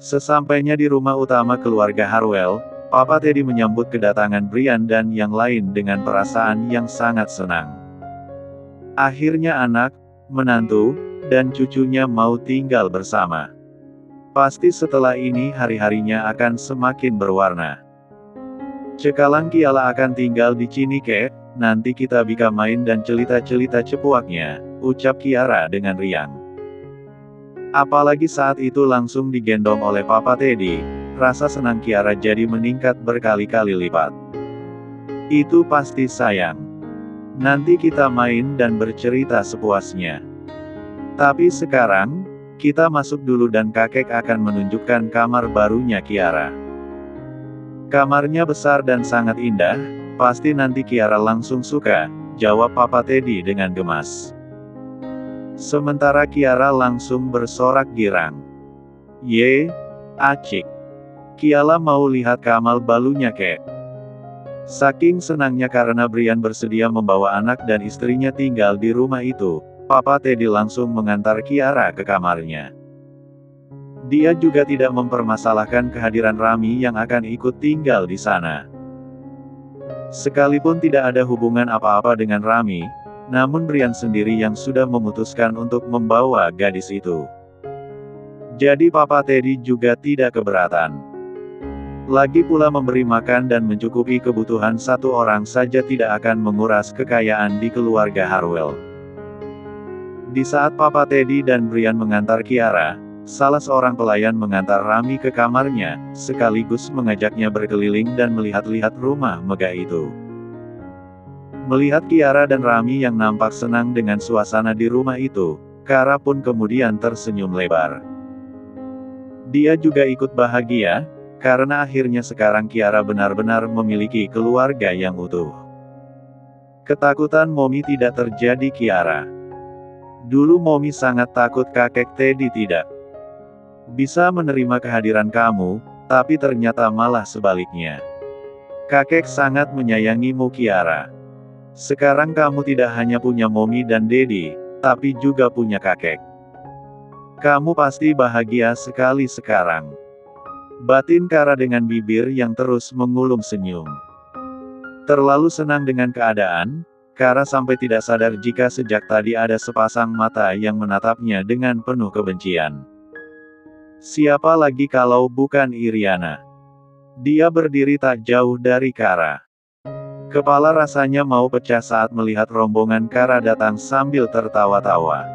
Sesampainya di rumah utama keluarga Harwell, Papa Teddy menyambut kedatangan Brian dan yang lain dengan perasaan yang sangat senang. Akhirnya anak, menantu, dan cucunya mau tinggal bersama. Pasti setelah ini hari-harinya akan semakin berwarna. Cekalang Kiala akan tinggal di Cinike, nanti kita bisa main dan celita-celita cepuaknya, ucap Kiara dengan riang. Apalagi saat itu langsung digendong oleh Papa Teddy, rasa senang Kiara jadi meningkat berkali-kali lipat. Itu pasti sayang. Nanti kita main dan bercerita sepuasnya. Tapi sekarang, kita masuk dulu dan kakek akan menunjukkan kamar barunya Kiara. Kamarnya besar dan sangat indah, pasti nanti Kiara langsung suka, jawab Papa Teddy dengan gemas. Sementara Kiara langsung bersorak girang. Ye, acik. Kiala mau lihat kamar balunya kek. Saking senangnya karena Brian bersedia membawa anak dan istrinya tinggal di rumah itu, Papa Teddy langsung mengantar Kiara ke kamarnya. Dia juga tidak mempermasalahkan kehadiran Rami yang akan ikut tinggal di sana. Sekalipun tidak ada hubungan apa-apa dengan Rami, namun Brian sendiri yang sudah memutuskan untuk membawa gadis itu. Jadi Papa Teddy juga tidak keberatan. Lagi pula memberi makan dan mencukupi kebutuhan satu orang saja tidak akan menguras kekayaan di keluarga Harwell. Di saat Papa Teddy dan Brian mengantar Kiara, salah seorang pelayan mengantar Rami ke kamarnya, sekaligus mengajaknya berkeliling dan melihat-lihat rumah megah itu. Melihat Kiara dan Rami yang nampak senang dengan suasana di rumah itu, Kara pun kemudian tersenyum lebar. Dia juga ikut bahagia, karena akhirnya sekarang Kiara benar-benar memiliki keluarga yang utuh. Ketakutan Momi tidak terjadi Kiara. Dulu Momi sangat takut kakek Teddy tidak bisa menerima kehadiran kamu, tapi ternyata malah sebaliknya. Kakek sangat menyayangimu Kiara. Sekarang kamu tidak hanya punya Momi dan Dedi, tapi juga punya kakek. Kamu pasti bahagia sekali sekarang. Batin Kara dengan bibir yang terus mengulum senyum. Terlalu senang dengan keadaan, Kara sampai tidak sadar jika sejak tadi ada sepasang mata yang menatapnya dengan penuh kebencian. Siapa lagi kalau bukan Iriana? Dia berdiri tak jauh dari Kara. Kepala rasanya mau pecah saat melihat rombongan Kara datang sambil tertawa-tawa.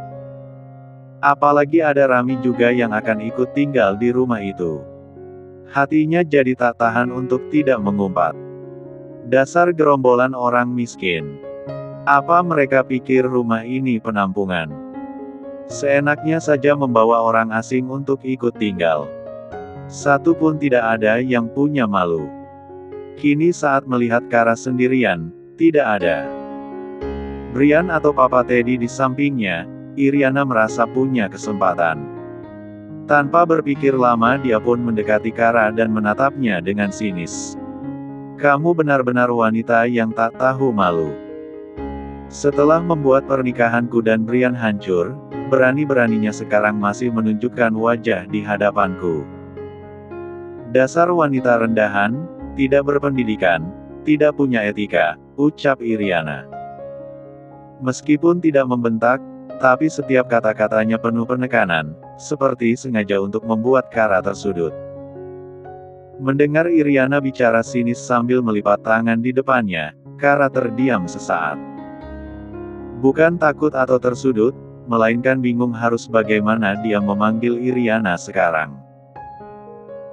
Apalagi ada Rami juga yang akan ikut tinggal di rumah itu. Hatinya jadi tak tahan untuk tidak mengumpat. Dasar gerombolan orang miskin. Apa mereka pikir rumah ini penampungan? Seenaknya saja membawa orang asing untuk ikut tinggal. Satu pun tidak ada yang punya malu. Kini saat melihat Kara sendirian, tidak ada Brian atau Papa Teddy di sampingnya, Iriana merasa punya kesempatan. Tanpa berpikir lama dia pun mendekati Kara dan menatapnya dengan sinis. Kamu benar-benar wanita yang tak tahu malu. Setelah membuat pernikahanku dan Brian hancur, berani-beraninya sekarang masih menunjukkan wajah di hadapanku. Dasar wanita rendahan, tidak berpendidikan, tidak punya etika, ucap Iriana. Meskipun tidak membentak, tapi setiap kata-katanya penuh penekanan, seperti sengaja untuk membuat Kara tersudut. Mendengar Iriana bicara sinis sambil melipat tangan di depannya, Kara terdiam sesaat. Bukan takut atau tersudut, melainkan bingung harus bagaimana dia memanggil Iriana sekarang.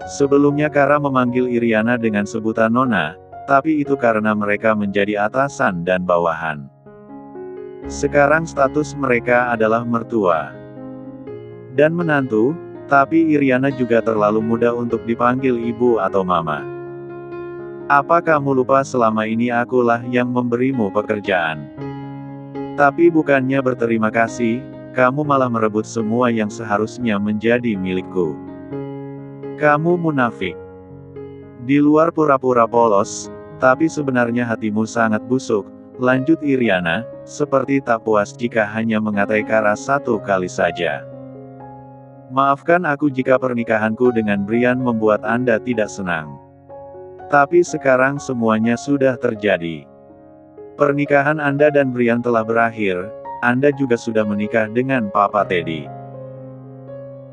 Sebelumnya Kara memanggil Iriana dengan sebutan Nona, tapi itu karena mereka menjadi atasan dan bawahan. Sekarang status mereka adalah mertua dan menantu, tapi Iriana juga terlalu muda untuk dipanggil ibu atau mama. Apa kamu lupa selama ini akulah yang memberimu pekerjaan? Tapi bukannya berterima kasih, kamu malah merebut semua yang seharusnya menjadi milikku. Kamu munafik. Di luar pura-pura polos, tapi sebenarnya hatimu sangat busuk, lanjut Iriana, seperti tak puas jika hanya mengatai Kara satu kali saja. Maafkan aku jika pernikahanku dengan Brian membuat Anda tidak senang. Tapi sekarang semuanya sudah terjadi. Pernikahan Anda dan Brian telah berakhir, Anda juga sudah menikah dengan Papa Teddy.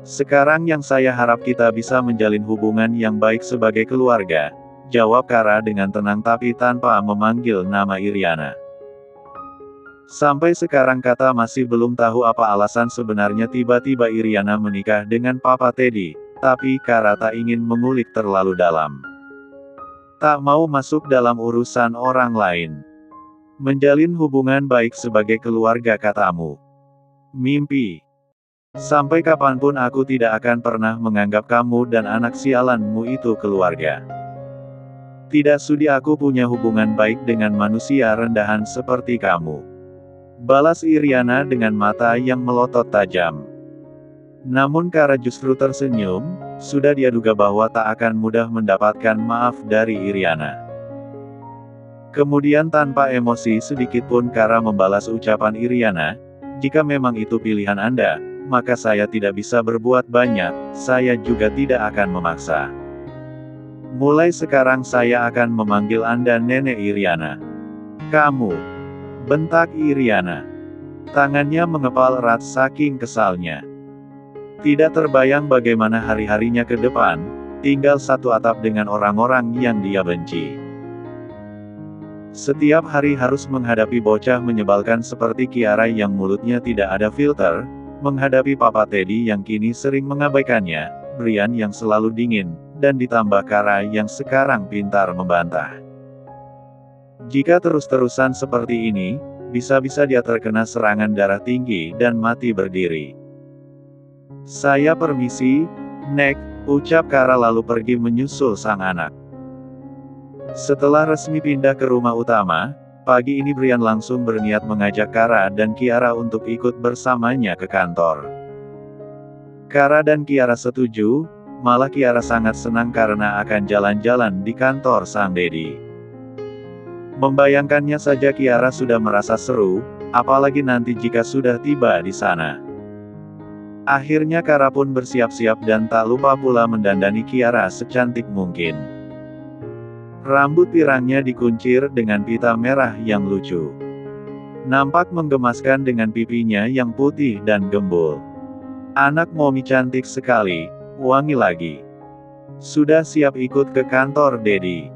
Sekarang yang saya harap kita bisa menjalin hubungan yang baik sebagai keluarga, jawab Kara dengan tenang tapi tanpa memanggil nama Iriana. Sampai sekarang Kata masih belum tahu apa alasan sebenarnya tiba-tiba Iriana menikah dengan Papa Teddy, tapi Kara tak ingin mengulik terlalu dalam. Tak mau masuk dalam urusan orang lain. Menjalin hubungan baik sebagai keluarga katamu. Mimpi. Sampai kapanpun aku tidak akan pernah menganggap kamu dan anak sialanmu itu keluarga. Tidak sudi aku punya hubungan baik dengan manusia rendahan seperti kamu. Balas Iriana dengan mata yang melotot tajam. Namun Kara justru tersenyum, sudah dia duga bahwa tak akan mudah mendapatkan maaf dari Iriana. Kemudian tanpa emosi sedikitpun Kara membalas ucapan Iriana, jika memang itu pilihan Anda, maka saya tidak bisa berbuat banyak, saya juga tidak akan memaksa. Mulai sekarang saya akan memanggil Anda Nenek Iriana. Kamu, bentak Iriana. Tangannya mengepal erat saking kesalnya. Tidak terbayang bagaimana hari-harinya ke depan, tinggal satu atap dengan orang-orang yang dia benci. Setiap hari harus menghadapi bocah menyebalkan seperti Kiara yang mulutnya tidak ada filter, menghadapi Papa Teddy yang kini sering mengabaikannya, Brian yang selalu dingin, dan ditambah Kara yang sekarang pintar membantah. Jika terus-terusan seperti ini, bisa-bisa dia terkena serangan darah tinggi dan mati berdiri. Saya permisi, Nek, ucap Kara lalu pergi menyusul sang anak. Setelah resmi pindah ke rumah utama, pagi ini Brian langsung berniat mengajak Kara dan Kiara untuk ikut bersamanya ke kantor. Kara dan Kiara setuju, malah Kiara sangat senang karena akan jalan-jalan di kantor sang Dedi. Membayangkannya saja Kiara sudah merasa seru, apalagi nanti jika sudah tiba di sana. Akhirnya Kara pun bersiap-siap dan tak lupa pula mendandani Kiara secantik mungkin. Rambut pirangnya dikuncir dengan pita merah yang lucu. Nampak menggemaskan dengan pipinya yang putih dan gembul. Anak Momi cantik sekali, wangi lagi. Sudah siap ikut ke kantor Dedi,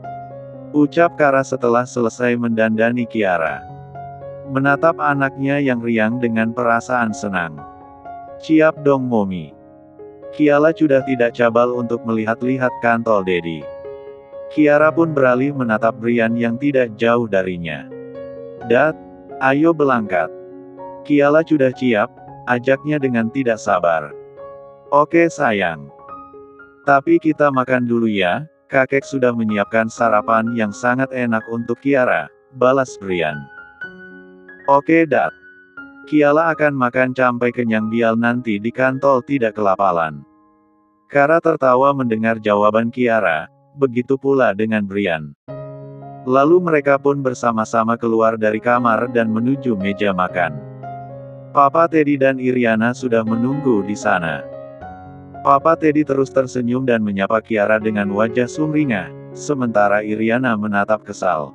ucap Kara setelah selesai mendandani Kiara. Menatap anaknya yang riang dengan perasaan senang. Siap dong Momi. Kiara sudah tidak cabal untuk melihat-lihat kantor Dedi. Kiara pun beralih menatap Brian yang tidak jauh darinya. Dad, ayo berangkat. Kiara sudah siap, ajaknya dengan tidak sabar. Oke sayang. Tapi kita makan dulu ya, kakek sudah menyiapkan sarapan yang sangat enak untuk Kiara, balas Brian. Oke Dad. Kiara akan makan sampai kenyang biar nanti di kantor tidak kelaparan. Kara tertawa mendengar jawaban Kiara. Begitu pula dengan Brian. Lalu mereka pun bersama-sama keluar dari kamar dan menuju meja makan. Papa Teddy dan Iriana sudah menunggu di sana. Papa Teddy terus tersenyum dan menyapa Kiara dengan wajah sumringah, sementara Iriana menatap kesal.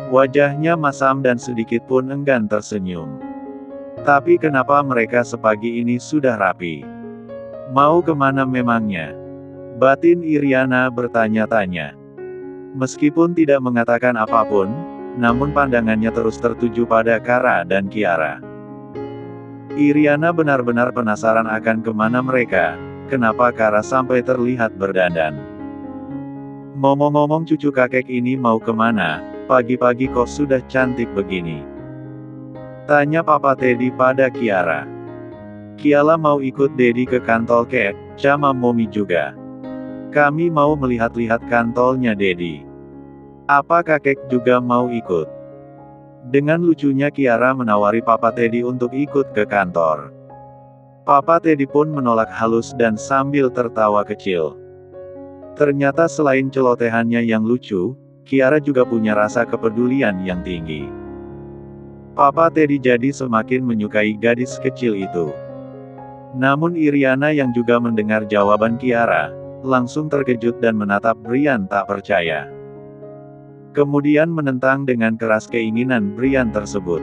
Wajahnya masam dan sedikit pun enggan tersenyum. Tapi kenapa mereka sepagi ini sudah rapi? Mau kemana memangnya? Batin Iriana bertanya-tanya. Meskipun tidak mengatakan apapun, namun pandangannya terus tertuju pada Kara dan Kiara. Iriana benar-benar penasaran akan kemana mereka, kenapa Kara sampai terlihat berdandan. Ngomong-ngomong cucu kakek ini mau kemana, pagi-pagi kok sudah cantik begini? Tanya Papa Teddy pada Kiara. Kiara mau ikut Dedi ke kantor kek, sama Momi juga. Kami mau melihat-lihat kantornya Dedi. Apa kakek juga mau ikut? Dengan lucunya Kiara menawari Papa Teddy untuk ikut ke kantor. Papa Teddy pun menolak halus dan sambil tertawa kecil. Ternyata selain celotehannya yang lucu, Kiara juga punya rasa kepedulian yang tinggi. Papa Teddy jadi semakin menyukai gadis kecil itu. Namun Iriana yang juga mendengar jawaban Kiara, langsung terkejut dan menatap Brian tak percaya. Kemudian menentang dengan keras keinginan Brian tersebut.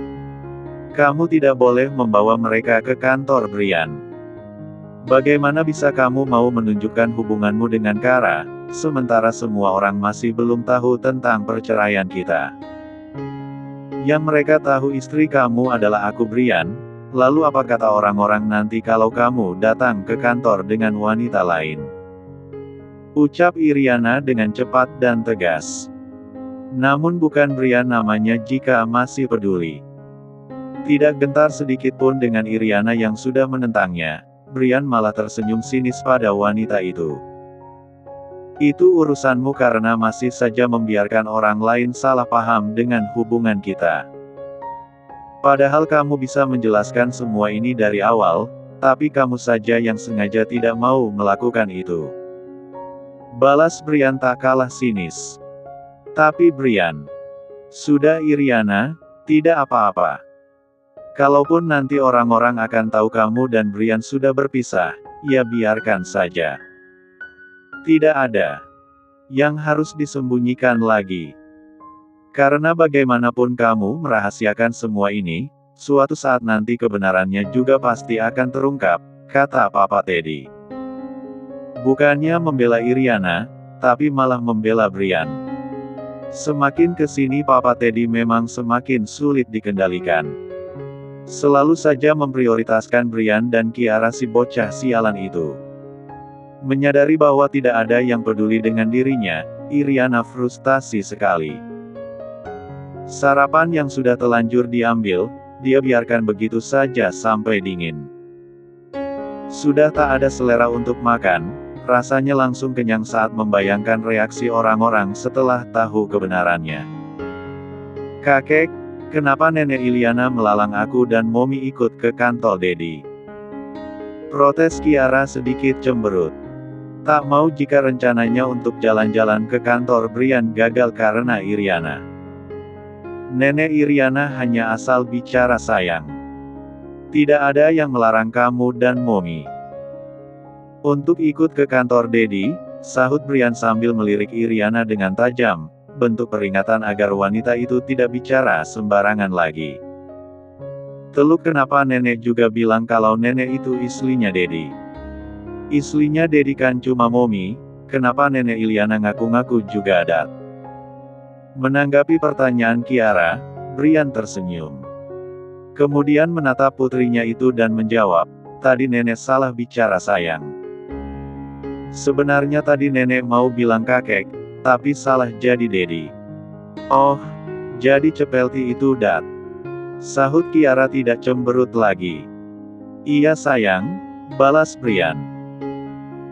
Kamu tidak boleh membawa mereka ke kantor Brian. Bagaimana bisa kamu mau menunjukkan hubunganmu dengan Kara, sementara semua orang masih belum tahu tentang perceraian kita? Yang mereka tahu istri kamu adalah aku Brian, lalu apa kata orang-orang nanti kalau kamu datang ke kantor dengan wanita lain? Ucap Iriana dengan cepat dan tegas. Namun bukan Brian namanya jika masih peduli. Tidak gentar sedikit pun dengan Iriana yang sudah menentangnya, Brian malah tersenyum sinis pada wanita itu. Itu urusanmu karena masih saja membiarkan orang lain salah paham dengan hubungan kita. Padahal kamu bisa menjelaskan semua ini dari awal, tapi kamu saja yang sengaja tidak mau melakukan itu. Balas Brian tak kalah sinis. Tapi Brian, sudah Iriana, tidak apa-apa. Kalaupun nanti orang-orang akan tahu kamu dan Brian sudah berpisah, ya biarkan saja. Tidak ada yang harus disembunyikan lagi. Karena bagaimanapun kamu merahasiakan semua ini, suatu saat nanti kebenarannya juga pasti akan terungkap, kata Papa Teddy. Bukannya membela Iriana, tapi malah membela Brian. Semakin kesini Papa Teddy memang semakin sulit dikendalikan. Selalu saja memprioritaskan Brian dan Kiara si bocah sialan itu. Menyadari bahwa tidak ada yang peduli dengan dirinya, Iriana frustasi sekali. Sarapan yang sudah telanjur diambil, dia biarkan begitu saja sampai dingin. Sudah tak ada selera untuk makan, rasanya langsung kenyang saat membayangkan reaksi orang-orang setelah tahu kebenarannya. Kakek, kenapa Nenek Iliana melalang aku dan Momi ikut ke kantor Dedi? Protes Kiara sedikit cemberut. Tak mau jika rencananya untuk jalan-jalan ke kantor Brian gagal karena Iriana. Nenek Iriana hanya asal bicara sayang. Tidak ada yang melarang kamu dan Momi untuk ikut ke kantor Dedi, sahut Brian sambil melirik Iriana dengan tajam, bentuk peringatan agar wanita itu tidak bicara sembarangan lagi. Teluk kenapa nenek juga bilang kalau nenek itu istrinya Dedi? Istrinya Dedi kan cuma Momi, kenapa nenek Iliana ngaku-ngaku juga ada? Menanggapi pertanyaan Kiara, Brian tersenyum. Kemudian menatap putrinya itu dan menjawab, tadi nenek salah bicara sayang. Sebenarnya tadi nenek mau bilang kakek, tapi salah jadi Dedi. Oh, jadi Cepelti itu Dat. Sahut Kiara tidak cemberut lagi. Iya sayang, balas Brian.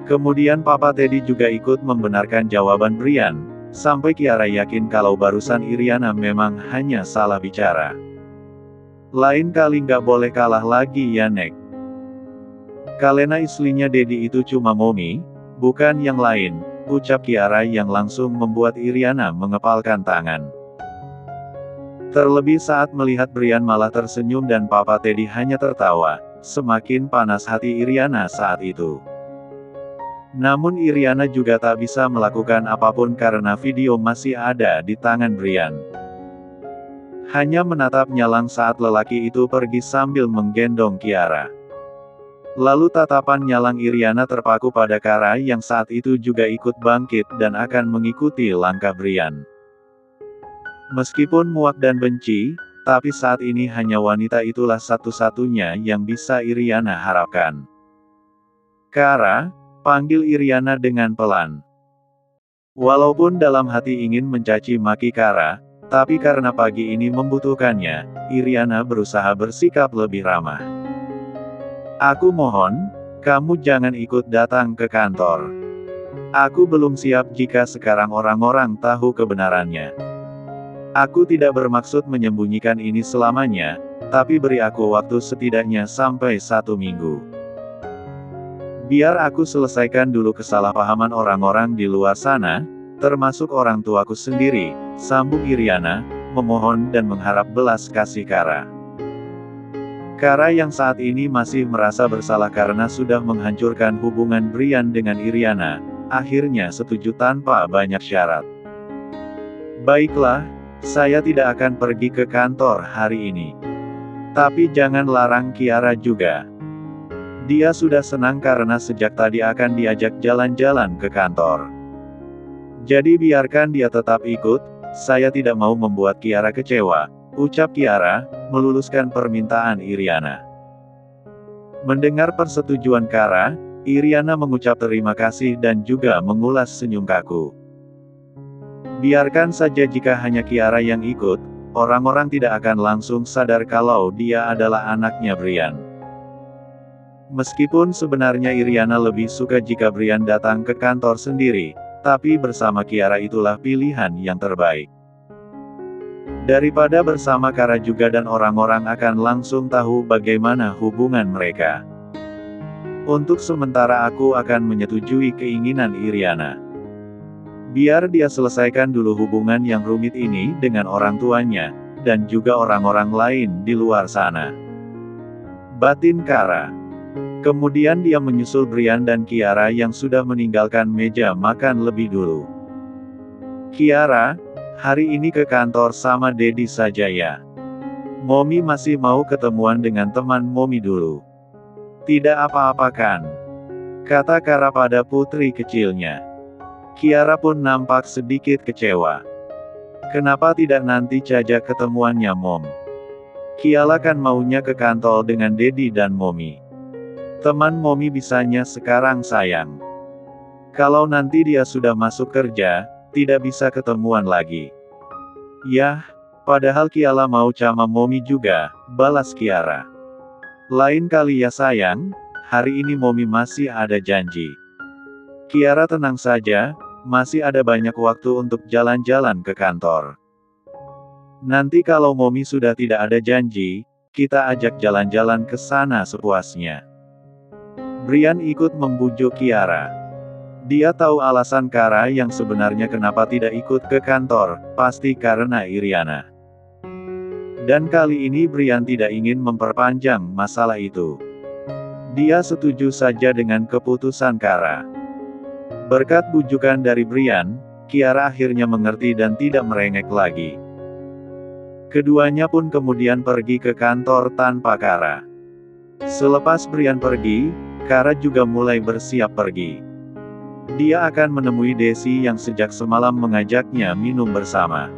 Kemudian Papa Teddy juga ikut membenarkan jawaban Brian, sampai Kiara yakin kalau barusan Iriana memang hanya salah bicara. Lain kali nggak boleh kalah lagi ya Nek. Kalena istrinya Dedi itu cuma Momi, bukan yang lain, ucap Kiara yang langsung membuat Iriana mengepalkan tangan. Terlebih saat melihat Brian malah tersenyum dan Papa Teddy hanya tertawa, semakin panas hati Iriana saat itu. Namun Iriana juga tak bisa melakukan apapun karena video masih ada di tangan Brian. Hanya menatap nyalang saat lelaki itu pergi sambil menggendong Kiara. Lalu tatapan nyalang Iriana terpaku pada Kara yang saat itu juga ikut bangkit dan akan mengikuti langkah Brian. Meskipun muak dan benci, tapi saat ini hanya wanita itulah satu-satunya yang bisa Iriana harapkan. Kara, panggil Iriana dengan pelan. Walaupun dalam hati ingin mencaci maki Kara, tapi karena pagi ini membutuhkannya, Iriana berusaha bersikap lebih ramah. Aku mohon, kamu jangan ikut datang ke kantor. Aku belum siap jika sekarang orang-orang tahu kebenarannya. Aku tidak bermaksud menyembunyikan ini selamanya, tapi beri aku waktu setidaknya sampai 1 minggu. Biar aku selesaikan dulu kesalahpahaman orang-orang di luar sana, termasuk orang tuaku sendiri, sambung Iriana, memohon dan mengharap belas kasih Kara. Kara yang saat ini masih merasa bersalah karena sudah menghancurkan hubungan Brian dengan Iriana, akhirnya setuju tanpa banyak syarat. Baiklah, saya tidak akan pergi ke kantor hari ini. Tapi jangan larang Kiara juga. Dia sudah senang karena sejak tadi akan diajak jalan-jalan ke kantor. Jadi biarkan dia tetap ikut, saya tidak mau membuat Kiara kecewa, ucap Kiara, meluluskan permintaan Iriana. Mendengar persetujuan Kara, Iriana mengucap terima kasih dan juga mengulas senyum kaku. Biarkan saja jika hanya Kiara yang ikut, orang-orang tidak akan langsung sadar kalau dia adalah anaknya Brian. Meskipun sebenarnya Iriana lebih suka jika Brian datang ke kantor sendiri, tapi bersama Kiara itulah pilihan yang terbaik. Daripada bersama Kara juga dan orang-orang akan langsung tahu bagaimana hubungan mereka. Untuk sementara aku akan menyetujui keinginan Iriana. Biar dia selesaikan dulu hubungan yang rumit ini dengan orang tuanya, dan juga orang-orang lain di luar sana. Batin Kara. Kemudian dia menyusul Brian dan Kiara yang sudah meninggalkan meja makan lebih dulu. Kiara, hari ini ke kantor sama Dedi saja ya. Momi masih mau ketemuan dengan teman Momi dulu. Tidak apa-apa kan? Kata Kara pada putri kecilnya. Kiara pun nampak sedikit kecewa. Kenapa tidak nanti saja ketemuannya Mom? Kiara kan maunya ke kantor dengan Dedi dan Momi. Teman Momi bisanya sekarang sayang. Kalau nanti dia sudah masuk kerja, tidak bisa ketemuan lagi. Yah, padahal Kiara mau sama Momi juga, balas Kiara. Lain kali ya sayang, hari ini Momi masih ada janji. Kiara tenang saja, masih ada banyak waktu untuk jalan-jalan ke kantor. Nanti kalau Momi sudah tidak ada janji, kita ajak jalan-jalan ke sana sepuasnya. Brian ikut membujuk Kiara. Dia tahu alasan Kara yang sebenarnya kenapa tidak ikut ke kantor, pasti karena Iriana. Dan kali ini Brian tidak ingin memperpanjang masalah itu. Dia setuju saja dengan keputusan Kara. Berkat bujukan dari Brian, Kiara akhirnya mengerti dan tidak merengek lagi. Keduanya pun kemudian pergi ke kantor tanpa Kara. Selepas Brian pergi, Kara juga mulai bersiap pergi. Dia akan menemui Desi yang sejak semalam mengajaknya minum bersama.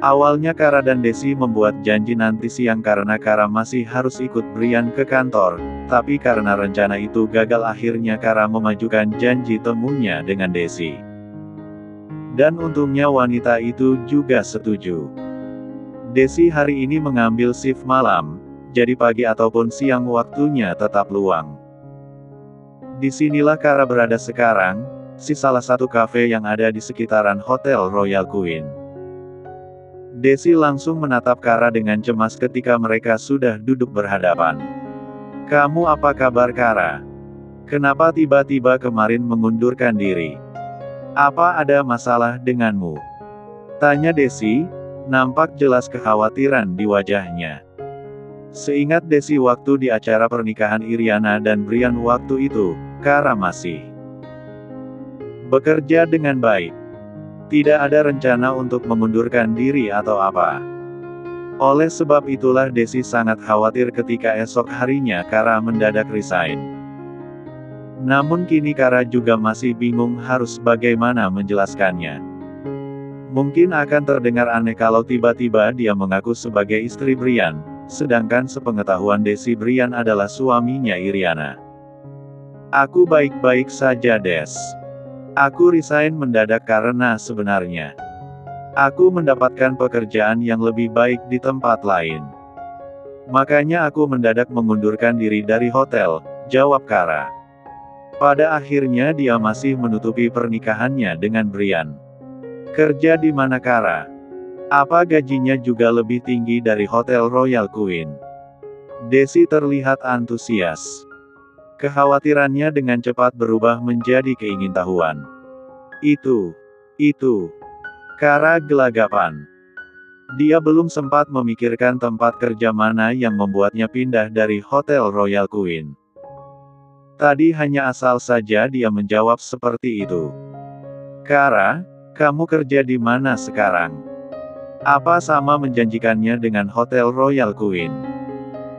Awalnya Kara dan Desi membuat janji nanti siang karena Kara masih harus ikut Brian ke kantor, tapi karena rencana itu gagal akhirnya Kara memajukan janji temunya dengan Desi. Dan untungnya wanita itu juga setuju. Desi hari ini mengambil shift malam, jadi pagi ataupun siang waktunya tetap luang. Disinilah Kara berada sekarang, di salah satu kafe yang ada di sekitaran Hotel Royal Queen. Desi langsung menatap Kara dengan cemas ketika mereka sudah duduk berhadapan. Kamu apa kabar Kara? Kenapa tiba-tiba kemarin mengundurkan diri? Apa ada masalah denganmu? Tanya Desi, nampak jelas kekhawatiran di wajahnya. Seingat Desi waktu di acara pernikahan Iriana dan Brian waktu itu, Kara masih bekerja dengan baik. Tidak ada rencana untuk mengundurkan diri atau apa. Oleh sebab itulah Desi sangat khawatir ketika esok harinya Kara mendadak resign. Namun kini Kara juga masih bingung harus bagaimana menjelaskannya. Mungkin akan terdengar aneh kalau tiba-tiba dia mengaku sebagai istri Brian, sedangkan sepengetahuan Desi Brian adalah suaminya Iriana. Aku baik-baik saja Des. Aku resign mendadak karena sebenarnya aku mendapatkan pekerjaan yang lebih baik di tempat lain. Makanya aku mendadak mengundurkan diri dari hotel, jawab Kara. Pada akhirnya dia masih menutupi pernikahannya dengan Brian. Kerja di mana Kara? Apa gajinya juga lebih tinggi dari Hotel Royal Queen? Desi terlihat antusias. Kekhawatirannya dengan cepat berubah menjadi keingintahuan. Itu. Kara gelagapan. Dia belum sempat memikirkan tempat kerja mana yang membuatnya pindah dari Hotel Royal Queen. Tadi hanya asal saja dia menjawab seperti itu. Kara, kamu kerja di mana sekarang? Apa sama menjanjikannya dengan Hotel Royal Queen?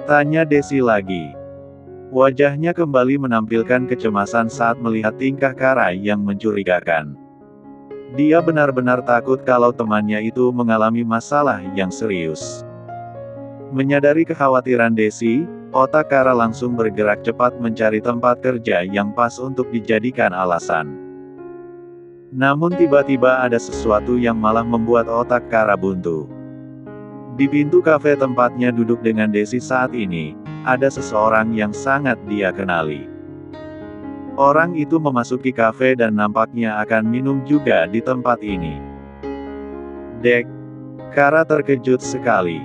Tanya Desi lagi. Wajahnya kembali menampilkan kecemasan saat melihat tingkah Kara yang mencurigakan. Dia benar-benar takut kalau temannya itu mengalami masalah yang serius. Menyadari kekhawatiran Desi, otak Kara langsung bergerak cepat mencari tempat kerja yang pas untuk dijadikan alasan. Namun tiba-tiba ada sesuatu yang malah membuat otak Kara buntu. Di pintu kafe tempatnya duduk dengan Desi saat ini, ada seseorang yang sangat dia kenali. Orang itu memasuki kafe dan nampaknya akan minum juga di tempat ini. Dek, Kara terkejut sekali.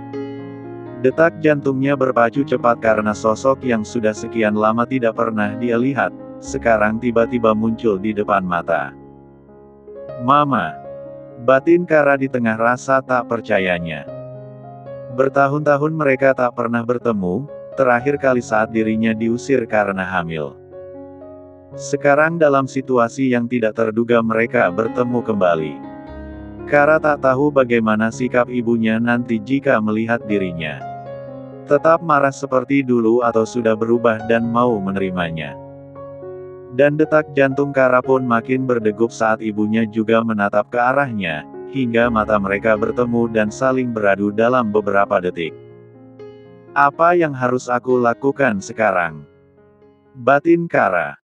Detak jantungnya berpacu cepat karena sosok yang sudah sekian lama tidak pernah dia lihat, sekarang tiba-tiba muncul di depan mata. Mama. Batin Kara di tengah rasa tak percayanya. Bertahun-tahun mereka tak pernah bertemu, terakhir kali saat dirinya diusir karena hamil. Sekarang dalam situasi yang tidak terduga mereka bertemu kembali. Kara tak tahu bagaimana sikap ibunya nanti jika melihat dirinya. Tetap marah seperti dulu atau sudah berubah dan mau menerimanya. Dan detak jantung Kara pun makin berdegup saat ibunya juga menatap ke arahnya, hingga mata mereka bertemu dan saling beradu dalam beberapa detik. Apa yang harus aku lakukan sekarang? Batin Kara.